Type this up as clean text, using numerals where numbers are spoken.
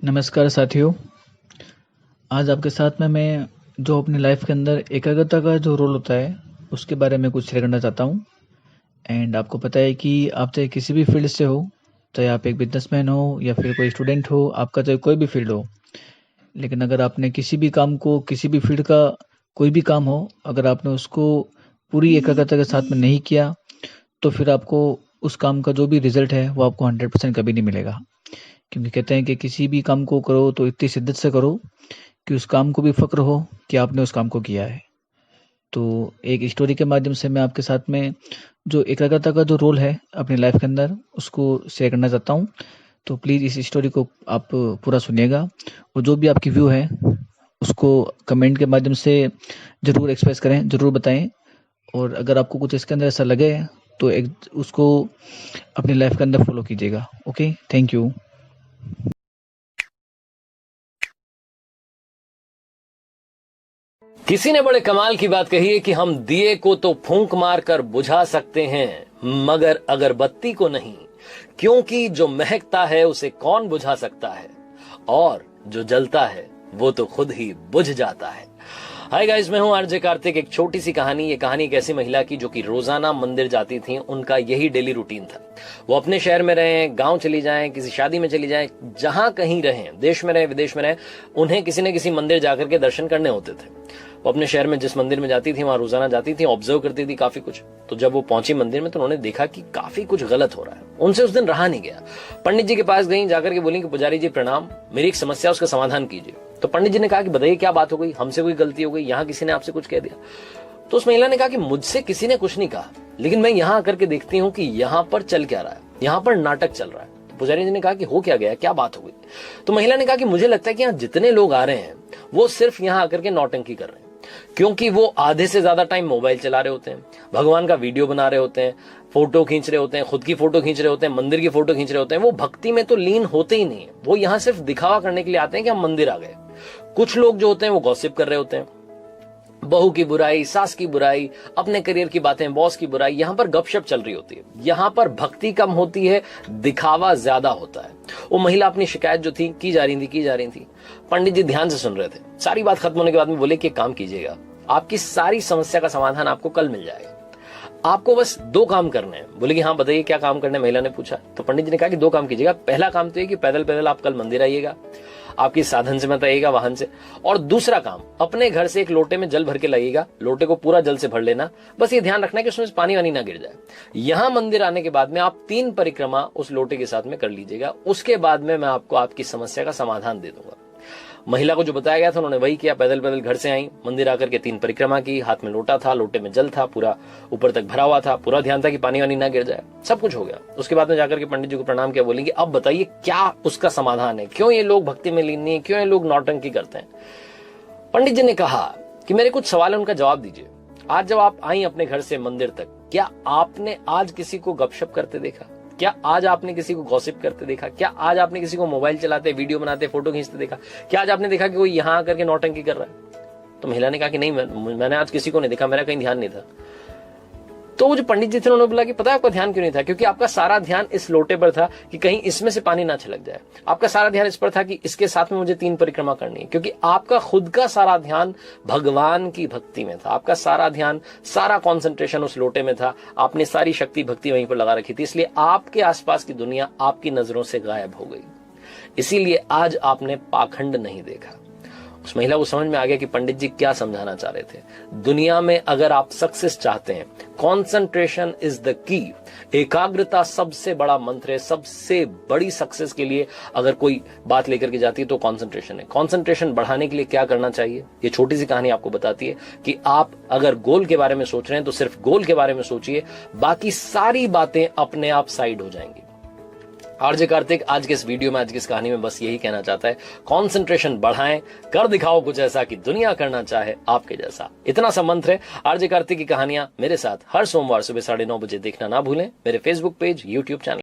नमस्कार साथियों। आज आपके साथ में मैं जो अपनी लाइफ के अंदर एकाग्रता का जो रोल होता है उसके बारे में कुछ शेयर करना चाहता हूँ। एंड आपको पता है कि आप चाहे किसी भी फील्ड से हो, चाहे आप एक बिजनेसमैन हो या फिर कोई स्टूडेंट हो, आपका चाहे कोई भी फील्ड हो, लेकिन अगर आपने किसी भी काम को, किसी भी फील्ड का कोई भी काम हो, अगर आपने उसको पूरी एकाग्रता के साथ में नहीं किया तो फिर आपको उस काम का जो भी रिजल्ट है वो आपको 100% कभी नहीं मिलेगा। क्योंकि कहते हैं कि किसी भी काम को करो तो इतनी शिद्दत से करो कि उस काम को भी फ़क्र हो कि आपने उस काम को किया है। तो एक स्टोरी के माध्यम से मैं आपके साथ में जो एकाग्रता का जो रोल है अपनी लाइफ के अंदर उसको शेयर करना चाहता हूँ। तो प्लीज़ इस स्टोरी को आप पूरा सुनिएगा और जो भी आपकी व्यू है उसको कमेंट के माध्यम से ज़रूर एक्सप्रेस करें, ज़रूर बताएं। और अगर आपको कुछ इसके अंदर ऐसा लगे तो एक उसको अपनी लाइफ के अंदर फॉलो कीजिएगा। Okay, thank you. किसी ने बड़े कमाल की बात कही है कि हम दिए को तो फूंक मार कर बुझा सकते हैं मगर अगरबत्ती को नहीं, क्योंकि जो महकता है उसे कौन बुझा सकता है और जो जलता है वो तो खुद ही बुझ जाता है। हाय गाइस, मैं हूं आरजे कार्तिक। एक छोटी सी कहानी। ये कहानी एक ऐसी महिला की जो कि रोजाना मंदिर जाती थी। उनका यही डेली रूटीन था। वो अपने शहर में रहें, गांव चली जाएं, किसी शादी में चली जाएं, जहां कहीं रहें, देश में रहें, विदेश में रहें, उन्हें किसी न किसी मंदिर जाकर के दर्शन करने होते थे। वो अपने शहर में जिस मंदिर में जाती थी वहां रोजाना जाती थी, ऑब्जर्व करती थी काफी कुछ। तो जब वो पहुंची मंदिर में तो उन्होंने देखा कि काफी कुछ गलत हो रहा है। उनसे उस दिन रहा नहीं गया। पंडित जी के पास गई, जाकर के बोली कि पुजारी जी प्रणाम, मेरी एक समस्या, उसका समाधान कीजिए। तो पंडित जी ने कहा कि बताइए क्या बात हो गई, हमसे कोई गलती हो गई, यहाँ किसी ने आपसे कुछ कह दिया? तो उस महिला ने कहा कि मुझसे किसी ने कुछ नहीं कहा, लेकिन मैं यहाँ आकर के देखती हूँ कि यहाँ पर चल क्या रहा है, यहाँ पर नाटक चल रहा है। तो पुजारी जी ने कहा कि हो क्या गया, क्या बात हो गई? तो महिला ने कहा कि मुझे लगता है कि यहाँ जितने लोग आ रहे हैं वो सिर्फ यहाँ आकर के नौटंकी कर रहे हैं, क्योंकि वो आधे से ज्यादा टाइम मोबाइल चला रहे होते हैं, भगवान का वीडियो बना रहे होते हैं, फोटो खींच रहे होते हैं, खुद की फोटो खींच रहे होते हैं, मंदिर की फोटो खींच रहे होते हैं। वो भक्ति में तो लीन होते ही नहीं है। वो यहाँ सिर्फ दिखावा करने के लिए आते हैं कि हम मंदिर आ गए। कुछ लोग जो होते हैं वो गॉसिप कर रहे होते हैं, बहू की बुराई, सास की बुराई, अपने करियर की बातें, बॉस की बुराई, यहां पर गपशप चल रही होती है। यहां पर भक्ति कम होती है, दिखावा ज्यादा होता है। वो महिला अपनी शिकायत जो थी की जा रही थी। पंडित जी ध्यान से सुन रहे थे। सारी बात खत्म होने के बाद में बोले कि काम कीजिएगा, आपकी सारी समस्या का समाधान आपको कल मिल जाएगा। आपको बस 2 काम करने हैं। बोले कि हाँ बताइए क्या काम करना है? महिला ने पूछा। तो पंडित जी ने कहा कि 2 काम कीजिएगा। पहला काम तो ये कि पैदल पैदल आप कल मंदिर आइएगा, आपकी साधन से मत आइएगा, वाहन से। और दूसरा काम, अपने घर से एक लोटे में जल भर के लाइएगा, लोटे को पूरा जल से भर लेना। बस ये ध्यान रखना है कि उसमें पानी वानी ना गिर जाए। यहां मंदिर आने के बाद में आप 3 परिक्रमा उस लोटे के साथ में कर लीजिएगा। उसके बाद में मैं आपको आपकी समस्या का समाधान दे दूंगा। महिला को जो बताया गया था उन्होंने वही किया। पैदल पैदल घर से आई, मंदिर आकर के 3 परिक्रमा की। हाथ में लोटा था, लोटे में जल था, पूरा ऊपर तक भरा हुआ था। पूरा ध्यान था कि पानी वानी ना गिर जाए। सब कुछ हो गया। उसके बाद में जाकर के पंडित जी को प्रणाम किया। बोलेंगे अब बताइए क्या उसका समाधान है, क्यों ये लोग भक्ति में लीन नहीं है, क्यों ये लोग नौटंकी करते हैं? पंडित जी ने कहा कि मेरे कुछ सवाल है, उनका जवाब दीजिए। आज जब आप आई अपने घर से मंदिर तक, क्या आपने आज किसी को गपशप करते देखा? क्या आज आपने किसी को गॉसिप करते देखा? क्या आज आपने किसी को मोबाइल चलाते, वीडियो बनाते, फोटो खींचते देखा? क्या आज आपने देखा कि कोई यहां आकर के नौटंकी कर रहा है? तो महिला ने कहा कि नहीं, मैंने आज किसी को नहीं देखा, मेरा कहीं ध्यान नहीं था। तो वो जो पंडित जी थे उन्होंने बोला कि पता है आपका ध्यान क्यों नहीं था? क्योंकि आपका सारा ध्यान इस लोटे पर था कि कहीं इसमें से पानी ना छलक जाए। आपका सारा ध्यान इस पर था कि इसके साथ में मुझे 3 परिक्रमा करनी है, क्योंकि आपका खुद का सारा ध्यान भगवान की भक्ति में था। आपका सारा ध्यान, सारा कॉन्सेंट्रेशन उस लोटे में था। आपने सारी शक्ति भक्ति वहीं पर लगा रखी थी, इसलिए आपके आसपास की दुनिया आपकी नजरों से गायब हो गई। इसीलिए आज आपने पाखंड नहीं देखा। उस महिला को समझ में आ गया कि पंडित जी क्या समझाना चाह रहे थे। दुनिया में अगर आप सक्सेस चाहते हैं, कॉन्सेंट्रेशन इज द की। एकाग्रता सबसे बड़ा मंत्र है। सबसे बड़ी सक्सेस के लिए अगर कोई बात लेकर के जाती है तो कॉन्सेंट्रेशन है। कॉन्सेंट्रेशन बढ़ाने के लिए क्या करना चाहिए, ये छोटी सी कहानी आपको बताती है कि आप अगर गोल के बारे में सोच रहे हैं तो सिर्फ गोल के बारे में सोचिए, बाकी सारी बातें अपने आप साइड हो जाएंगी। आरजे कार्तिक आज के इस वीडियो में, आज की इस कहानी में बस यही कहना चाहता है, कॉन्सेंट्रेशन बढ़ाएं, कर दिखाओ कुछ ऐसा कि दुनिया करना चाहे आपके जैसा। इतना सा मंत्र है। आरजे कार्तिक की कहानियां मेरे साथ हर सोमवार सुबह 9:30 बजे देखना ना भूलें, मेरे फेसबुक पेज, यूट्यूब चैनल।